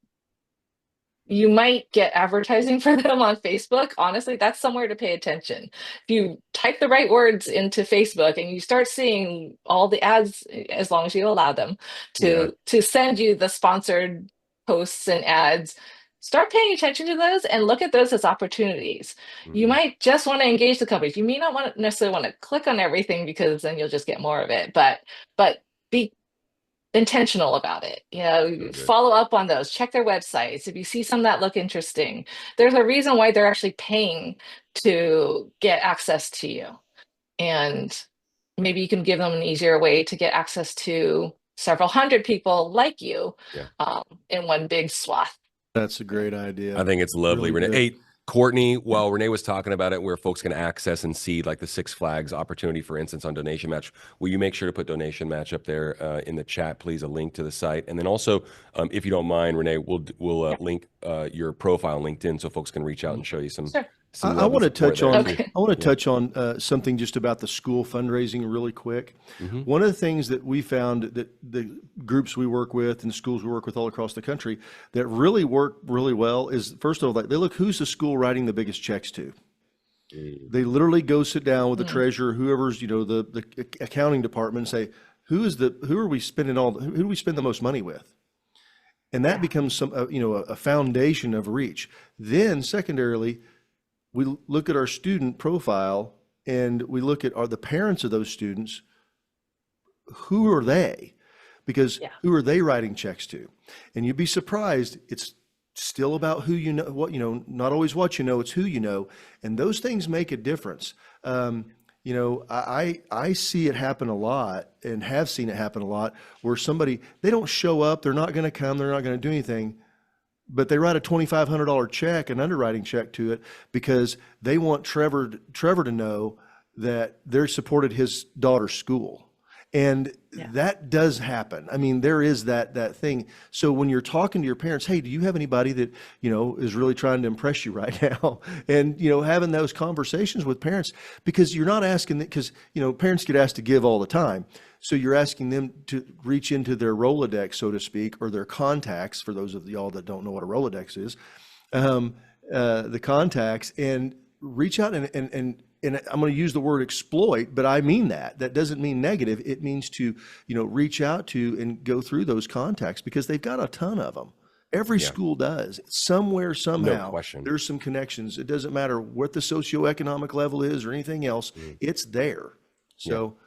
you might get advertising for them on Facebook. Honestly, that's somewhere to pay attention. If you type the right words into Facebook and you start seeing all the ads, as long as you allow them Yeah. to send you the sponsored posts and ads, start paying attention to those and look at those as opportunities. You Mhm. might just want to engage the companies. You may not want to necessarily want to click on everything because then you'll just get more of it. But be intentional about it. So good. Follow up on those, check their websites. If you see some that look interesting, there's a reason why they're actually paying to get access to you. And maybe you can give them an easier way to get access to several hundred people like you Yeah. in one big swath. That's a Yeah. great idea. I think it's lovely, Really Renee. good. Hey, Courtney, while Renee was talking about it, where folks can access and see like the Six Flags opportunity, for instance, on Donation Match, will you make sure to put Donation Match up there in the chat, please, a link to the site? And then also, if you don't mind, Renee, we'll Yeah. link your profile on LinkedIn so folks can reach out and show you some Sure. I love and want to support touch there on too. Okay. I want to Yeah. touch on something just about the school fundraising really quick. Hmm. One of the things that we found that the groups we work with and the schools we work with all across the country that really work really well is, first of all, like they look who's the school writing the biggest checks to. They literally go sit down with the Mm. treasurer, whoever's the accounting department, and say who are we spending who do we spend the most money with, and that Yeah. becomes a foundation of reach. Then secondarily, we look at our student profile and we look at the parents of those students. Who are they? Because Yeah. who are they writing checks to? And you'd be surprised. It's still about who you know, what you know, not always what you know, it's who you know. And those things make a difference. I see it happen a lot and have seen it happen a lot where they don't show up, they're not going to come, they're not going to do anything, but they write a $2,500 check, an underwriting check to it, because they want Trevor to know that they're supported his daughter's school. And Yeah. that does happen. I mean, there is that thing. So when you're talking to your parents, hey, do you have anybody that, is really trying to impress you right now? And, having those conversations with parents, because you're not asking that, because, parents get asked to give all the time. So you're asking them to reach into their Rolodex, so to speak, or their contacts, for those of y'all that don't know what a Rolodex is, um, the contacts, and reach out and I'm going to use the word exploit, but I mean that. That doesn't mean negative. It means to, reach out to and go through those contacts, because they've got a ton of them. Every Yeah. school does. Somewhere, No somehow, question. there's some connections. It doesn't matter what the socioeconomic level is or anything else. It's there. Yeah. So,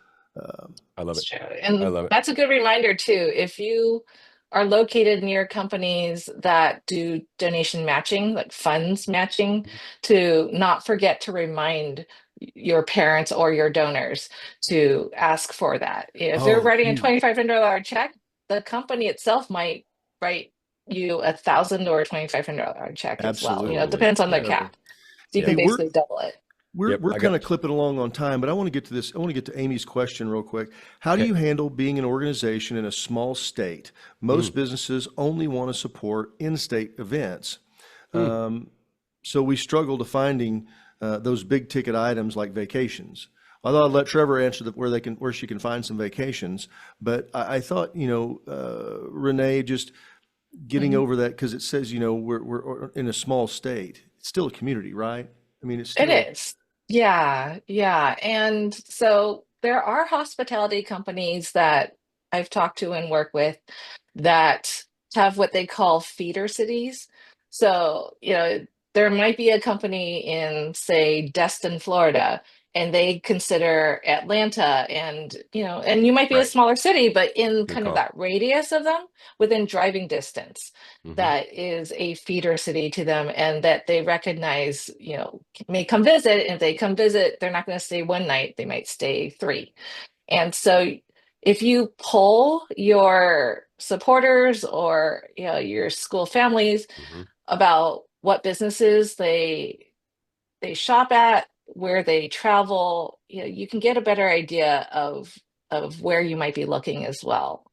I love That's it. true. I And love it. that's a good reminder too. If you are located near companies that do donation matching, like funds matching, to not forget to remind your parents or your donors to ask for that. If they're oh, writing a huge. $2,500 check, the company itself might write you $1,000 or $2,500 check as well. It Absolutely. depends on the Absolutely. cap. So you Yeah. can Hey, we're basically double it. we're Yep. we're I kind got. of clipping along on time, but I want to get to this. I want to get to Amy's question real quick. How do Okay. you handle being an organization in a small state? Most businesses only want to support in-state events. Mm. So we struggle to finding those big ticket items like vacations. I thought I'd let Trevor answer where she can find some vacations, but I thought, Renee, just getting Mhm. over that, because it says, we're in a small state. It's still a community, right? I mean, it's It still. is. Yeah, yeah. And so there are hospitality companies that I've talked to and work with that have what they call feeder cities. So, there might be a company in, say, Destin, Florida, and they consider Atlanta, and you might be a Right. smaller city, but in Good kind of call. that radius of them, within driving distance, Hmm. that is a feeder city to them, and that they recognize, may come visit. And if they come visit, they're not going to stay one night, they might stay three. And so if you poll your supporters or your school families Hmm. about what businesses they shop at, where they travel, you can get a better idea of where you might be looking as well.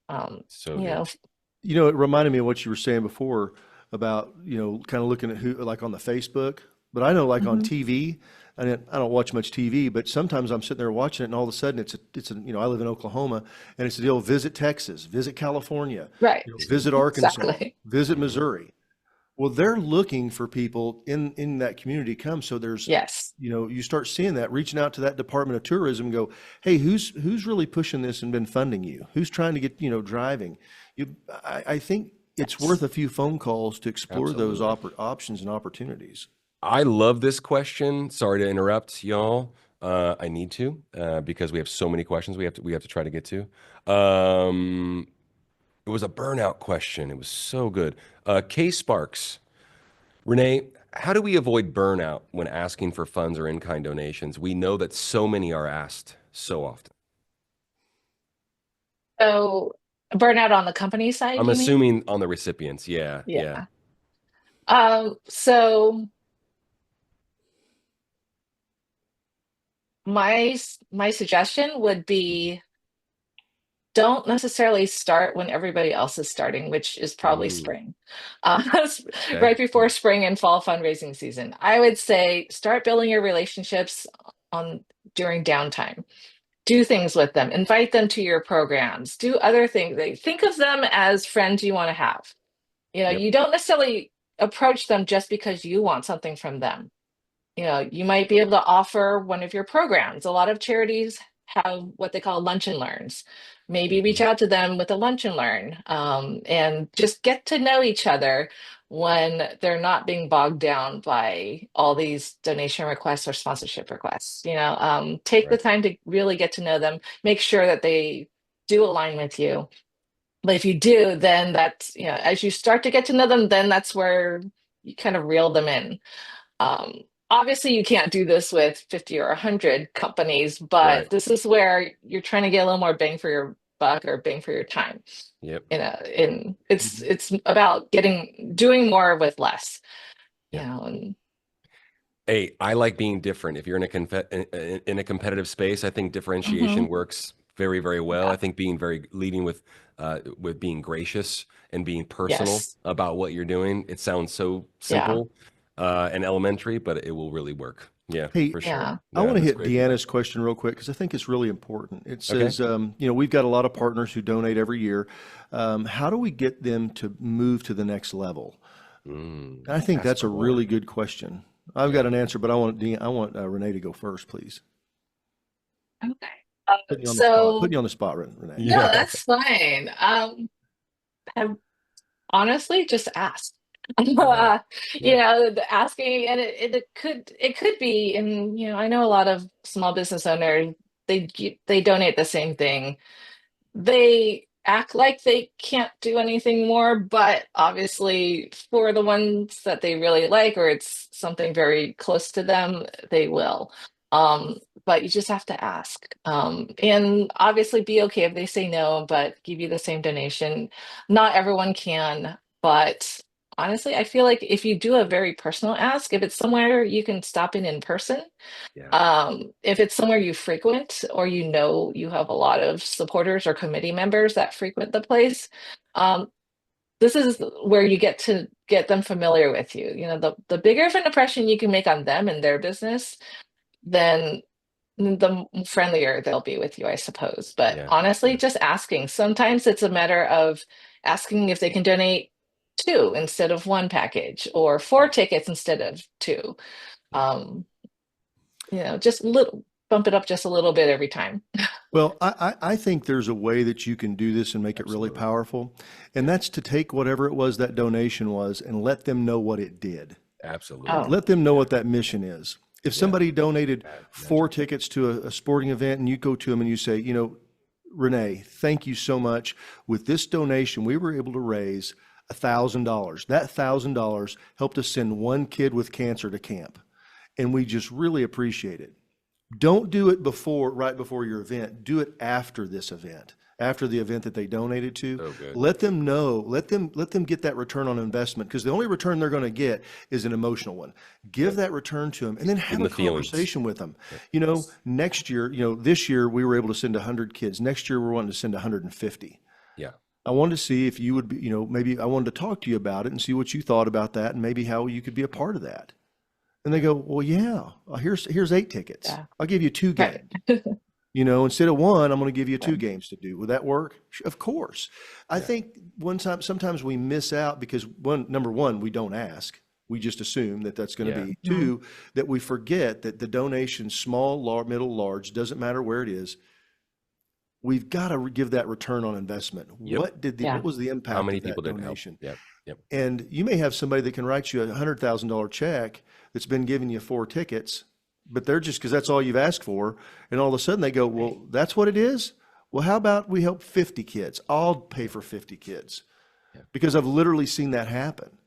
So You good. know, It reminded me of what you were saying before about, kind of looking at who, like on the Facebook. But I know, like on Mhm. TV, I don't watch much TV, but sometimes I'm sitting there watching it, and all of a sudden I live in Oklahoma, and it's the deal: visit Texas, visit California, Right. visit Arkansas, Exactly. visit Hmm. Missouri. Well, they're looking for people in that community to come. So there's, Yes. you start seeing that, reaching out to that Department of Tourism, and go, hey, who's really pushing this and been funding you? Who's trying to get, driving? I think it's Yes. worth a few phone calls to explore those Absolutely. options and opportunities. I love this question. Sorry to interrupt, y'all. I need to because we have so many questions we have to try to get to. It was a burnout question. It was so good. K Sparks, Renee, how do we avoid burnout when asking for funds or in-kind donations? We know that so many are asked so often. So burnout on the company side, I'm you mean? assuming on the recipients. Yeah, yeah. Yeah. So my suggestion would be, don't necessarily start when everybody else is starting, which is probably Mm, spring, okay. right before spring and fall fundraising season. I would say start building your relationships on during downtime. Do things with them, invite them to your programs, do other things. Think of them as friends you want to have. Yep. You don't necessarily approach them just because you want something from them. You might be able to offer one of your programs. A lot of charities have what they call lunch and learns. Maybe reach Mhm. out to them with a lunch and learn, and just get to know each other when they're not being bogged down by all these donation requests or sponsorship requests. Take the Right. time to really get to know them, make sure that they do align with you. But if you do, then that's, as you start to get to know them, then that's where you kind of reel them in. um, Obviously, you can't do this with 50 or 100 companies, Right. but this is where you're trying to get a little more bang for your buck or bang for your time. Yep. It's Mhm. it's about doing more with less, Yeah. and Hey, I like being different. If you're in a competitive space, I think differentiation Mhm. works very, very well. Yeah. I think leading with being gracious and being personal Yes. about what you're doing. It sounds so Yeah. simple and elementary, but it will really work. Yeah, Hey, for sure. Yeah. I Yeah, want to that's hit great feedback. Deanna's question real quick because I think it's really important. It Okay. says, we've got a lot of partners who donate every year. How do we get them to move to the next level? And I think Ask that's for a more. really good question. I've got Yeah. an answer, but I want Renee to go first, please. Okay. Putting you on the spot. So Putting you on the spot, Renee. no, Yeah. that's fine. I honestly just ask. Yeah. You Yeah. know, the asking, and it could be, and I know a lot of small business owners, they donate the same thing. They act like they can't do anything more, but obviously for the ones that they really like, or it's something very close to them, they will. Um, but you just have to ask. And obviously be okay if they say no, but give you the same donation. Not everyone can, but honestly, I feel like if you do a very personal ask, if it's somewhere you can stop in person, Yeah. if it's somewhere you frequent, or you have a lot of supporters or committee members that frequent the place, um, this is where you get to get them familiar with you. The bigger of an impression you can make on them and their business, then the friendlier they'll be with you, I suppose. But Yeah. honestly, Yeah. just asking. Sometimes it's a matter of asking if they can donate two instead of one package, or four tickets instead of two. Yeah. Um, just little bump it up just a little bit every time. Well, I think there's a way that you can do this and make it really Absolutely. powerful. And Yeah. that's to take whatever it was that donation was and let them know what it did. Absolutely. Oh, Let them know Yeah. what that mission is. If Yeah. somebody donated Magic. 4 tickets to a sporting event and you go to them and you say, Renee, thank you so much. With this donation, we were able to raise $1,000. That $1,000 helped us send one kid with cancer to camp. And we just really appreciate it. Don't do it right before your event. Do it after this event, after the event that they donated to. So good. Let them know, let them get that return on investment, because the only return they're going to get is an emotional one. Give that return to them and then have them a the feelings. conversation with them. Next year, this year we were able to send 100 kids. Next year we're wanting to send 150. Yeah. I wanted to see if you would be, maybe I wanted to talk to you about it and see what you thought about that and maybe how you could be a part of that. And they go, well, yeah, here's 8 tickets. yeah. I'll give you 2 Right. games. Instead of 1, I'm going to give you 2 Right. games to do. Would that work? Of course. I think sometimes we miss out because number one, we don't ask. We just assume that that's going to Yeah. be. 2, that we forget that the donation, small, middle, large, doesn't matter where it is. We've got to give that return on investment. Yep. What was the impact How many of that people did it help? donation? Yep. Yep. And you may have somebody that can write you a $100,000 check that's been giving you 4 tickets, but they're just, because that's all you've asked for. And all of a sudden they go, well, that's what it is. Well, how about we help 50 kids? I'll pay for 50 kids, because I've literally seen that happen.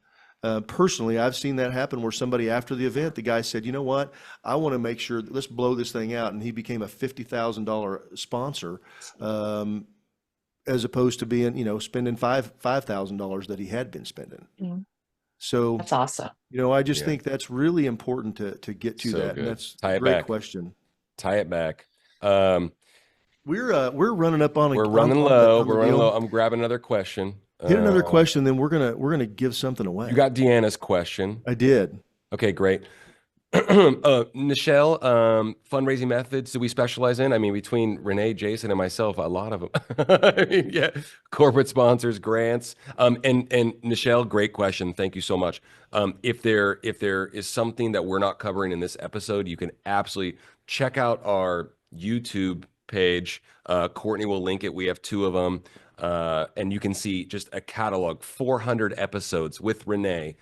Personally, I've seen that happen where somebody after the event, the guy said, you know what, I want to make sure, let's blow this thing out. And he became a $50,000 sponsor, as opposed to being, spending $5,000 that he had been spending. Mhm. So, That's awesome. I just Yeah. think that's really important to get to So that. good. And that's Tie a it great back. question. Tie it back. We're running up on We're running low. We're running deal. low. I'm grabbing another question. Hit another question, then we're gonna give something away. You got Deanna's question. I did. Okay, great. Nichelle, fundraising methods do we specialize in? I mean, between Renee, Jason, and myself, a lot of them. I mean, yeah, corporate sponsors, grants. And Nichelle, great question. Thank you so much. If there is something that we're not covering in this episode, you can absolutely check out our YouTube page. Courtney will link it. We have 2 of them. And you can see just a catalog, 400 episodes with Renee,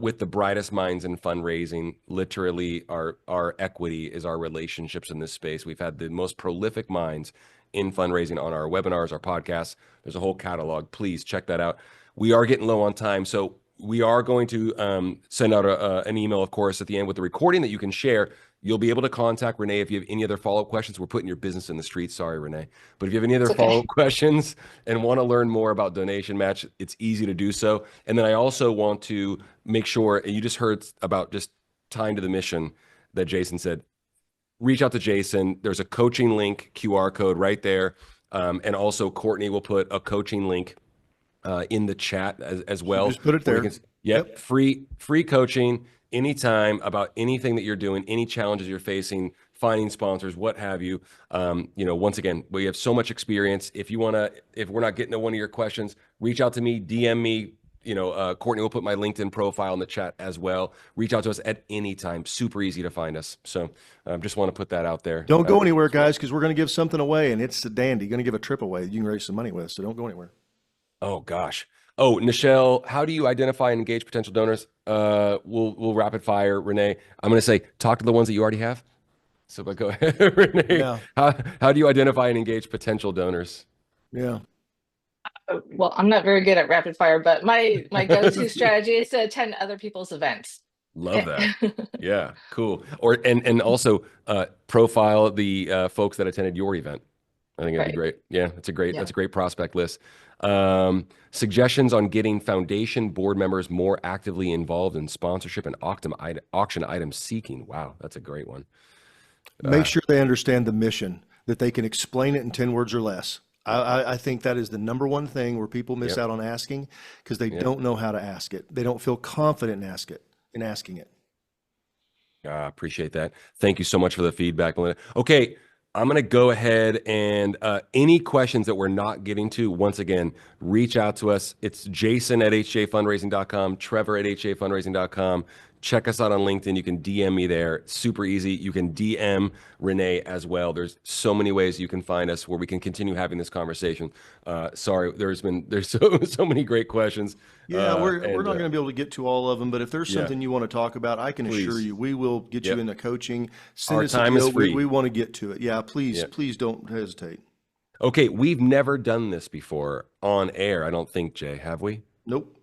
with the brightest minds in fundraising. Literally, our equity is our relationships in this space. We've had the most prolific minds in fundraising on our webinars, our podcasts. There's a whole catalog. Please check that out. We are getting low on time, so we are going to send out an email, of course, at the end with the recording that you can share. You'll be able to contact Renee if you have any other follow-up questions. We're putting your business in the streets. Sorry, Renee. But if you have any other follow-up questions and want to learn more about Donation Match, it's easy to do so. And then I also want to make sure, and you just heard about just tying to the mission that Jason said, reach out to Jason. There's a coaching link, QR code right there. And also Courtney will put a coaching link in the chat as well. Just put it there. Yep. Free coaching anytime about anything that you're doing, any challenges you're facing, finding sponsors, what have you. Once again, we have so much experience. If we're not getting to one of your questions, reach out to me, DM me. Courtney will put my LinkedIn profile in the chat as well. Reach out to us at any time. Super easy to find us. So just want to put that out there. Don't go anywhere, guys, because we're going to give something away, and it's a dandy. Going to give a trip away. You can raise some money with us, so don't go anywhere. Oh gosh. Oh, Nichelle, how do you identify and engage potential donors? We'll rapid fire, Renee. I'm going to say, talk to the ones that you already have. So, but go ahead, Renee. Yeah. How do you identify and engage potential donors? Yeah. Well, I'm not very good at rapid fire, but my go-to strategy is to attend other people's events. Love that. Yeah, cool. And also profile the folks that attended your event. I think that'd be great. Yeah, that's a great prospect list. Suggestions on getting foundation board members more actively involved in sponsorship and auction item seeking. Wow, that's a great one. Make sure they understand the mission, that they can explain it in 10 words or less. I think that is the number one thing where people miss out on asking, because they don't know how to ask it. They don't feel confident in asking it. I appreciate that. Thank you so much for the feedback, Melinda. Okay, I'm going to go ahead and any questions that we're not getting to, once again, reach out to us. It's Jason at hjfundraising.com, Trevor at hjfundraising.com. Check us out on LinkedIn. You can DM me there. It's super easy. You can DM Renee as well. There's so many ways you can find us where we can continue having this conversation. Sorry, there's so many great questions. Yeah, we're not going to be able to get to all of them, but if there's something you want to talk about, I can assure you we will get you into coaching. Our time is free. We want to get to it. Yeah, please don't hesitate. Okay, we've never done this before on air, I don't think, Jay, have we? Nope.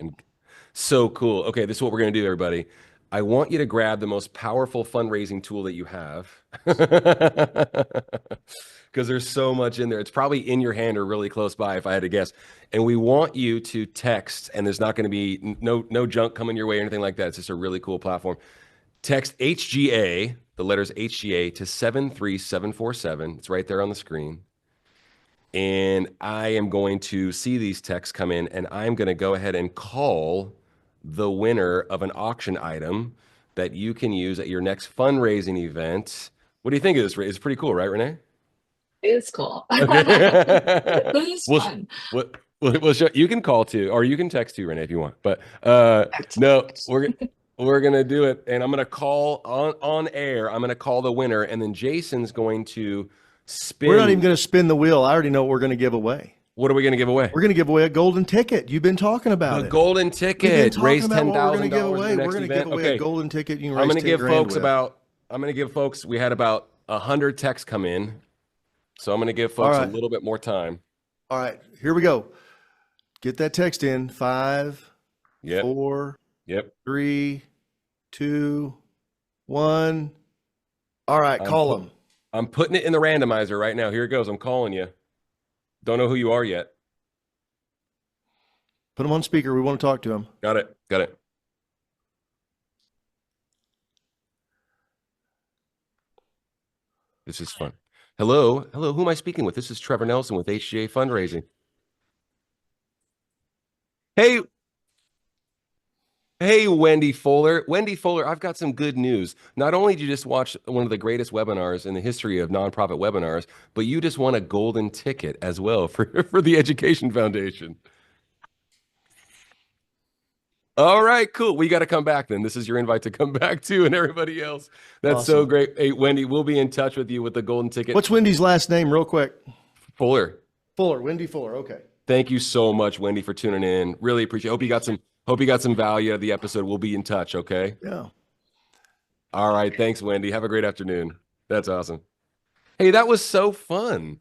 So cool. Okay, this is what we're going to do, everybody. I want you to grab the most powerful fundraising tool that you have, because there's so much in there. It's probably in your hand or really close by, if I had to guess. And we want you to text, and there's not going to be no junk coming your way or anything like that. It's just a really cool platform. Text HGA, the letters HGA, to 73747. It's right there on the screen. And I am going to see these texts come in, and I'm going to go ahead and call the winner of an auction item that you can use at your next fundraising event. What do you think of this? It's pretty cool, right, Renee? It's cool. It's fun. We'll show, you can call too, or you can text too, Renee, if you want. But no, we're gonna do it, and I'm gonna call on air. I'm gonna call the winner, and then Jason's going to spin. We're not even gonna spin the wheel. I already know what we're gonna give away. What are we going to give away? We're going to give away a golden ticket. You've been talking about it. A golden ticket. Raise $10,000. We're going to give away a golden ticket. You can raise I'm going to give folks with. we had about 100 texts come in. So I'm going to give folks a little bit more time. All right, here we go. Get that text in. 5, 4, 3, 2, 1. All right, call them. I'm putting it in the randomizer right now. Here it goes. I'm calling you. Don't know who you are yet. Put them on speaker. We want to talk to them. Got it. This is fun. Hello. Who am I speaking with? This is Trevor Nelson with HGA Fundraising. Hey, Wendy Fuller. Wendy Fuller, I've got some good news. Not only did you just watch one of the greatest webinars in the history of nonprofit webinars, but you just won a golden ticket as well for the Education Foundation. All right, cool. We got to come back then. This is your invite to come back too, and everybody else. That's awesome. So great. Hey, Wendy, we'll be in touch with you with the golden ticket. What's Wendy's last name, real quick? Fuller. Wendy Fuller. Okay. Thank you so much, Wendy, for tuning in. Really appreciate it. Hope you got some value out of the episode. We'll be in touch, okay? Yeah. All right. Thanks, Wendy. Have a great afternoon. That's awesome. Hey, that was so fun.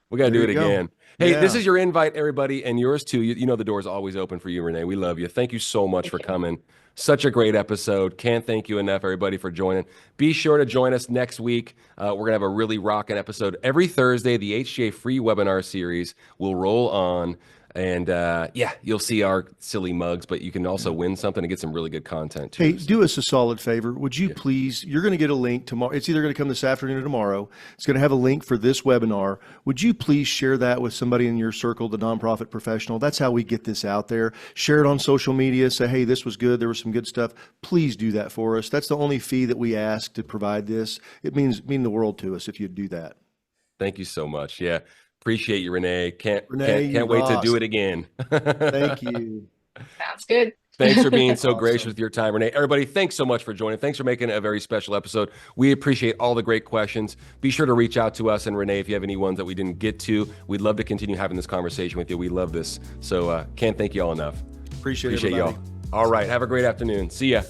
We got to do it again. Hey, this is your invite, everybody, and yours too. You know the door is always open for you, Renee. We love you. Thank you so much for coming. Such a great episode. Can't thank you enough, everybody, for joining. Be sure to join us next week. We're going to have a really rocking episode. Every Thursday, the HGA free webinar series will roll on. And yeah, you'll see our silly mugs, but you can also win something and get some really good content too. Hey, do us a solid favor. Would you please, you're going to get a link tomorrow. It's either going to come this afternoon or tomorrow. It's going to have a link for this webinar. Would you please share that with somebody in your circle, the nonprofit professional? That's how we get this out there. Share it on social media. Say, hey, this was good. There was some good stuff. Please do that for us. That's the only fee that we ask to provide this. It mean the world to us if you'd do that. Thank you so much. Yeah. Appreciate you, Renee. Can't Renee, wait to do it again. Thank you. Sounds good. Thanks for being so Awesome. gracious with your time, Renee. Everybody, thanks so much for joining. Thanks for making a very special episode. We appreciate all the great questions. Be sure to reach out to us and Renee if you have any ones that we didn't get to. We'd love to continue having this conversation with you. We love this. So can't thank you all enough. Appreciate you all. All right. Have a great afternoon. See ya.